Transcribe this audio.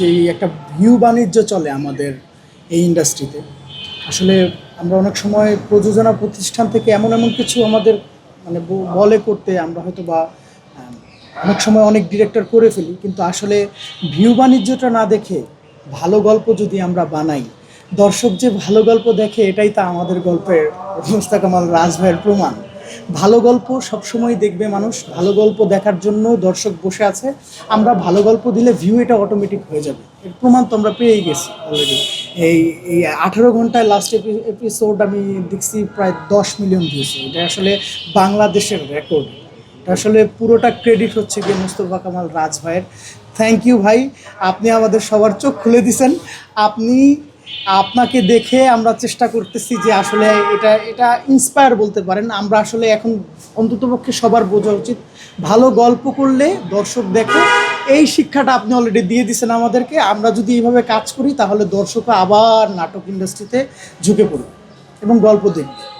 যে একটা ভিউ বাণিজ্য চলে আমাদের এই ইন্ডাস্ট্রিতে। আসলে আমরা অনেক সময় প্রযোজনা প্রতিষ্ঠান থেকে এমন এমন কিছু আমাদের মানে বলে করতে আমরা হয়তো বা অনেক সময় অনেক ডিরেক্টর করে ফেলি, কিন্তু আসলে ভিউ বাণিজ্যটা না দেখে ভালো গল্প যদি আমরা বানাই, দর্শক যে ভালো গল্প দেখে এটাই তা আমাদের গল্পের মোস্তাক কামাল রাজ ভাইয়ের প্রমাণ। ভালো গল্প সবসময় দেখবে মানুষ, ভালো গল্প দেখার জন্য দর্শক বসে আছে। আমরা ভালো গল্প দিলে ভিউ এটা অটোমেটিক হয়ে যাবে, এর প্রমাণ তো আমরা পেয়েই গেছি অলরেডি। এই এই 18 ঘন্টায় লাস্ট এপিসোড আমি দেখছি প্রায় 10 মিলিয়ন ভিউজ। এটা আসলে বাংলাদেশের রেকর্ড। এটা আসলে পুরোটা ক্রেডিট হচ্ছে গিয়ে মোস্তফা কামাল রাজ ভাইয়ের। থ্যাংক ইউ ভাই, আপনি আমাদের সবার চোখ খুলে দিছেন। আপনি আপনাকে দেখে আমরা চেষ্টা করতেছি যে আসলে এটা এটা ইন্সপায়ার বলতে পারেন। আমরা আসলে এখন অন্ততপক্ষে সবার বোঝা উচিত, ভালো গল্প করলে দর্শক দেখে, এই শিক্ষাটা আপনি অলরেডি দিয়ে দিয়েছেন আমাদেরকে। আমরা যদি এইভাবে কাজ করি তাহলে দর্শকরা আবার নাটক ইন্ডাস্ট্রিতে ঝুঁকে পড়বে এবং গল্প দেখবে।